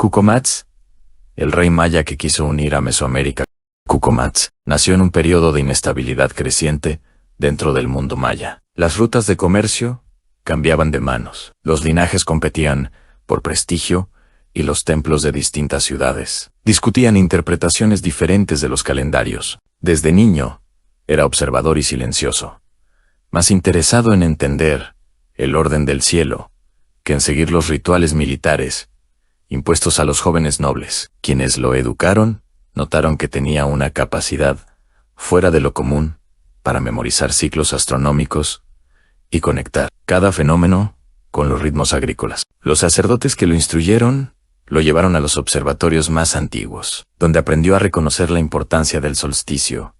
Cucomatz, el rey maya que quiso unir a Mesoamérica. Cucomatz nació en un periodo de inestabilidad creciente dentro del mundo maya. Las rutas de comercio cambiaban de manos, los linajes competían por prestigio y los templos de distintas ciudades discutían interpretaciones diferentes de los calendarios. Desde niño, era observador y silencioso, más interesado en entender el orden del cielo que en seguir los rituales militares impuestos a los jóvenes nobles. Quienes lo educaron notaron que tenía una capacidad fuera de lo común para memorizar ciclos astronómicos y conectar cada fenómeno con los ritmos agrícolas. Los sacerdotes que lo instruyeron lo llevaron a los observatorios más antiguos, donde aprendió a reconocer la importancia del solsticio,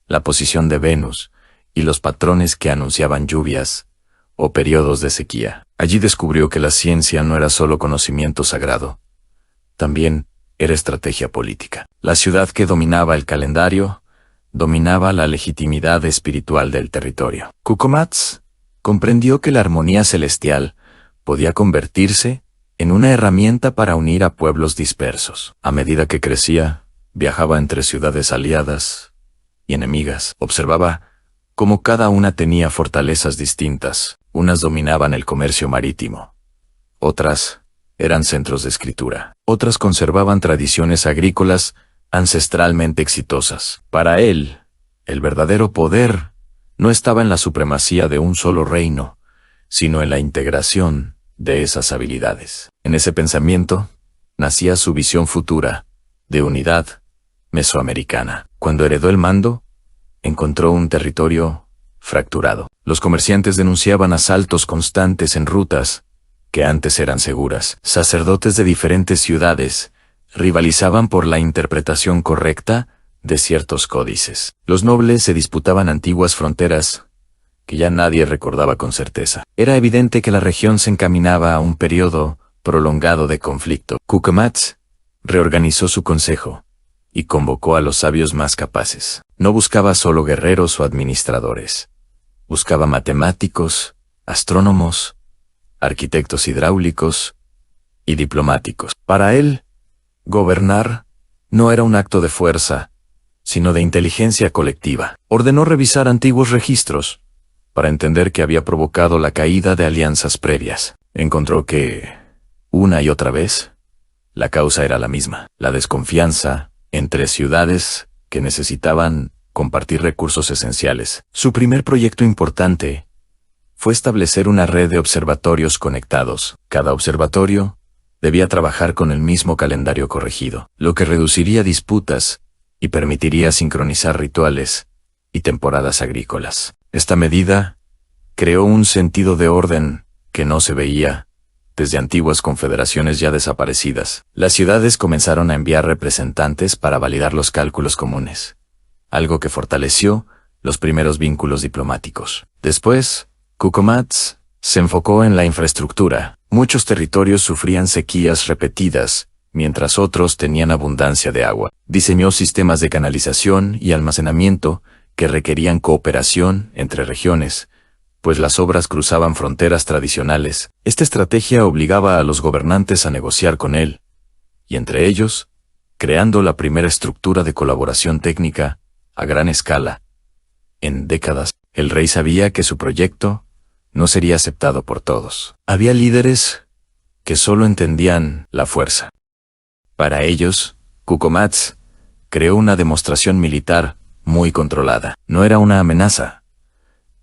la posición de Venus y los patrones que anunciaban lluvias o periodos de sequía. Allí descubrió que la ciencia no era solo conocimiento sagrado, también era estrategia política. La ciudad que dominaba el calendario dominaba la legitimidad espiritual del territorio. Cucomatz comprendió que la armonía celestial podía convertirse en una herramienta para unir a pueblos dispersos. A medida que crecía, viajaba entre ciudades aliadas y enemigas. Observaba cómo cada una tenía fortalezas distintas. Unas dominaban el comercio marítimo, otras eran centros de escritura, otras conservaban tradiciones agrícolas ancestralmente exitosas. Para él, el verdadero poder no estaba en la supremacía de un solo reino, sino en la integración de esas habilidades. En ese pensamiento nacía su visión futura de unidad mesoamericana. Cuando heredó el mando, encontró un territorio fracturado. Los comerciantes denunciaban asaltos constantes en rutas que antes eran seguras. Sacerdotes de diferentes ciudades rivalizaban por la interpretación correcta de ciertos códices. Los nobles se disputaban antiguas fronteras que ya nadie recordaba con certeza. Era evidente que la región se encaminaba a un periodo prolongado de conflicto. Cucomatz reorganizó su consejo y convocó a los sabios más capaces. No buscaba solo guerreros o administradores. Buscaba matemáticos, astrónomos, arquitectos hidráulicos y diplomáticos. Para él, gobernar no era un acto de fuerza, sino de inteligencia colectiva. Ordenó revisar antiguos registros para entender qué había provocado la caída de alianzas previas. Encontró que, una y otra vez, la causa era la misma: la desconfianza entre ciudades que necesitaban compartir recursos esenciales. Su primer proyecto importante fue establecer una red de observatorios conectados. Cada observatorio debía trabajar con el mismo calendario corregido, lo que reduciría disputas y permitiría sincronizar rituales y temporadas agrícolas. Esta medida creó un sentido de orden que no se veía desde antiguas confederaciones ya desaparecidas. Las ciudades comenzaron a enviar representantes para validar los cálculos comunes, algo que fortaleció los primeros vínculos diplomáticos. Después, Cucomatz se enfocó en la infraestructura. Muchos territorios sufrían sequías repetidas, mientras otros tenían abundancia de agua. Diseñó sistemas de canalización y almacenamiento que requerían cooperación entre regiones, pues las obras cruzaban fronteras tradicionales. Esta estrategia obligaba a los gobernantes a negociar con él, y entre ellos, creando la primera estructura de colaboración técnica a gran escala. En décadas, el rey sabía que su proyecto no sería aceptado por todos. Había líderes que solo entendían la fuerza. Para ellos, Cucomatz creó una demostración militar muy controlada. No era una amenaza,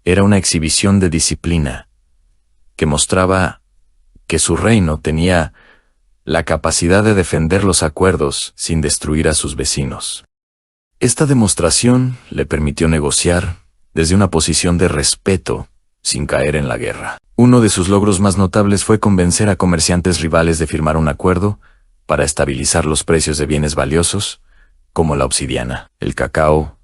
era una exhibición de disciplina que mostraba que su reino tenía la capacidad de defender los acuerdos sin destruir a sus vecinos. Esta demostración le permitió negociar desde una posición de respeto sin caer en la guerra. Uno de sus logros más notables fue convencer a comerciantes rivales de firmar un acuerdo para estabilizar los precios de bienes valiosos, como la obsidiana, el cacao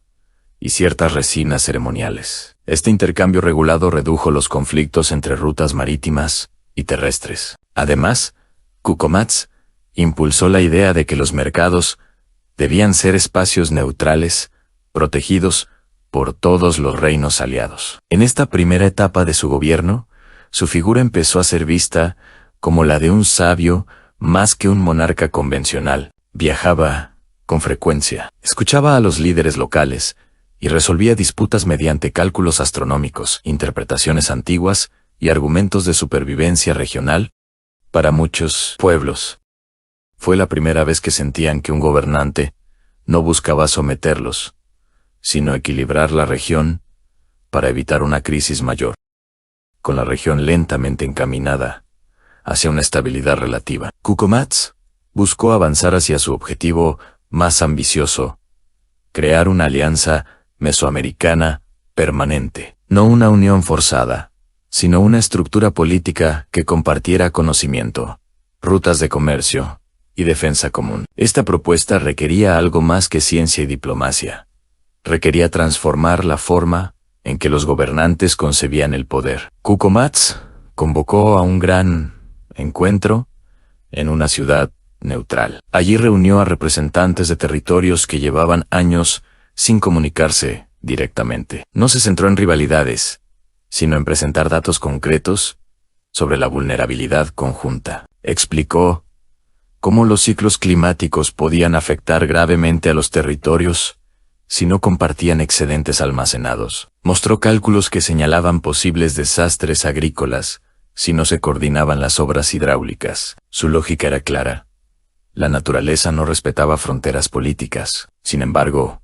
y ciertas resinas ceremoniales. Este intercambio regulado redujo los conflictos entre rutas marítimas y terrestres. Además, Cucomatz impulsó la idea de que los mercados debían ser espacios neutrales, protegidos por todos los reinos aliados. En esta primera etapa de su gobierno, su figura empezó a ser vista como la de un sabio Más que un monarca convencional, viajaba con frecuencia, escuchaba a los líderes locales y resolvía disputas mediante cálculos astronómicos, interpretaciones antiguas y argumentos de supervivencia regional. Para muchos pueblos, fue la primera vez que sentían que un gobernante no buscaba someterlos, sino equilibrar la región para evitar una crisis mayor, con la región lentamente encaminada hacia una estabilidad relativa. Cucomatz buscó avanzar hacia su objetivo más ambicioso: crear una alianza mesoamericana permanente, no una unión forzada, sino una estructura política que compartiera conocimiento, rutas de comercio y defensa común. Esta propuesta requería algo más que ciencia y diplomacia. Requería transformar la forma en que los gobernantes concebían el poder. Cucomatz convocó a un gran encuentro en una ciudad neutral. Allí reunió a representantes de territorios que llevaban años sin comunicarse directamente. No se centró en rivalidades, sino en presentar datos concretos sobre la vulnerabilidad conjunta. Explicó cómo los ciclos climáticos podían afectar gravemente a los territorios si no compartían excedentes almacenados. Mostró cálculos que señalaban posibles desastres agrícolas si no se coordinaban las obras hidráulicas. Su lógica era clara. La naturaleza no respetaba fronteras políticas. Sin embargo,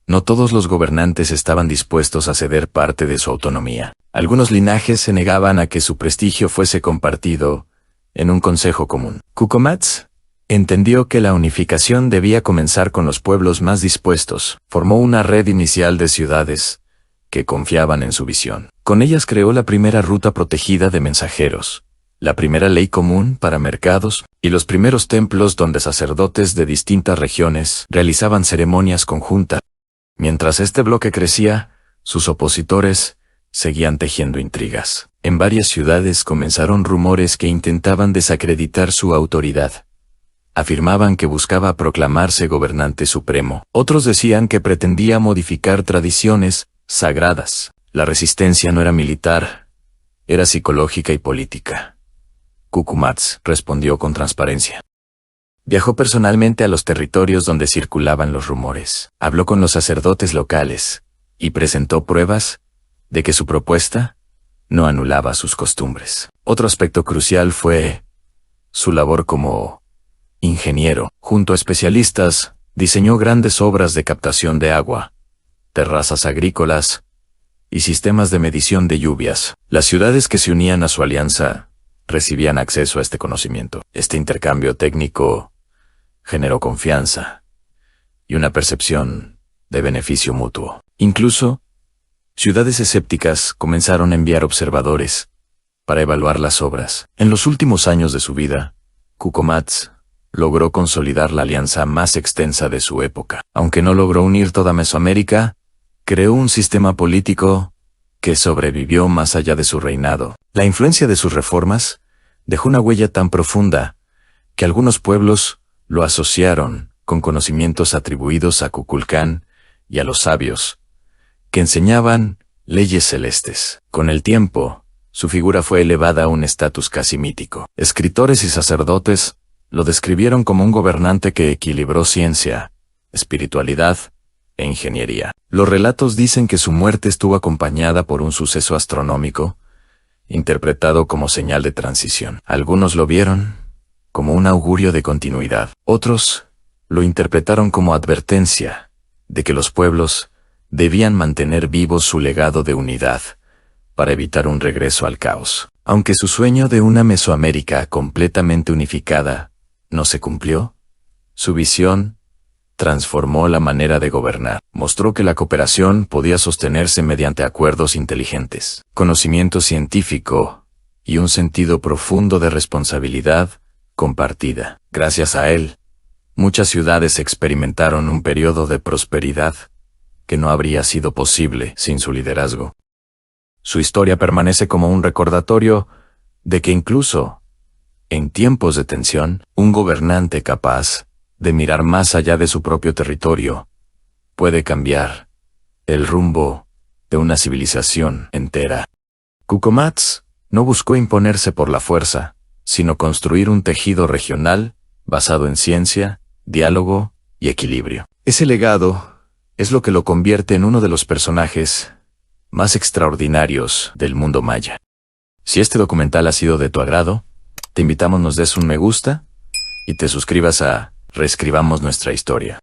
no todos los gobernantes estaban dispuestos a ceder parte de su autonomía. Algunos linajes se negaban a que su prestigio fuese compartido en un consejo común. Cucomatz entendió que la unificación debía comenzar con los pueblos más dispuestos. Formó una red inicial de ciudades que confiaban en su visión. Con ellas creó la primera ruta protegida de mensajeros, la primera ley común para mercados y los primeros templos donde sacerdotes de distintas regiones realizaban ceremonias conjuntas. Mientras este bloque crecía, sus opositores seguían tejiendo intrigas. En varias ciudades comenzaron rumores que intentaban desacreditar su autoridad. Afirmaban que buscaba proclamarse gobernante supremo. Otros decían que pretendía modificar tradiciones sagradas. La resistencia no era militar, era psicológica y política. Cucomatz respondió con transparencia. Viajó personalmente a los territorios donde circulaban los rumores. Habló con los sacerdotes locales y presentó pruebas de que su propuesta no anulaba sus costumbres. Otro aspecto crucial fue su labor como ingeniero. Junto a especialistas, diseñó grandes obras de captación de agua, terrazas agrícolas y sistemas de medición de lluvias. Las ciudades que se unían a su alianza recibían acceso a este conocimiento. Este intercambio técnico generó confianza y una percepción de beneficio mutuo. Incluso, ciudades escépticas comenzaron a enviar observadores para evaluar las obras. En los últimos años de su vida, Cucomatz logró consolidar la alianza más extensa de su época. Aunque no logró unir toda Mesoamérica, creó un sistema político que sobrevivió más allá de su reinado. La influencia de sus reformas dejó una huella tan profunda que algunos pueblos lo asociaron con conocimientos atribuidos a Kukulcán y a los sabios, que enseñaban leyes celestes. Con el tiempo, su figura fue elevada a un estatus casi mítico. Escritores y sacerdotes lo describieron como un gobernante que equilibró ciencia, espiritualidad e ingeniería. Los relatos dicen que su muerte estuvo acompañada por un suceso astronómico, interpretado como señal de transición. Algunos lo vieron como un augurio de continuidad. Otros lo interpretaron como advertencia de que los pueblos debían mantener vivo su legado de unidad para evitar un regreso al caos. Aunque su sueño de una Mesoamérica completamente unificada no se cumplió, su visión transformó la manera de gobernar. Mostró que la cooperación podía sostenerse mediante acuerdos inteligentes, conocimiento científico y un sentido profundo de responsabilidad compartida. Gracias a él, muchas ciudades experimentaron un periodo de prosperidad que no habría sido posible sin su liderazgo. Su historia permanece como un recordatorio de que incluso en tiempos de tensión, un gobernante capaz de mirar más allá de su propio territorio puede cambiar el rumbo de una civilización entera. Cucomatz no buscó imponerse por la fuerza, sino construir un tejido regional basado en ciencia, diálogo y equilibrio. Ese legado es lo que lo convierte en uno de los personajes más extraordinarios del mundo maya. Si este documental ha sido de tu agrado, te invitamos nos des un me gusta y te suscribas a Reescribamos nuestra historia.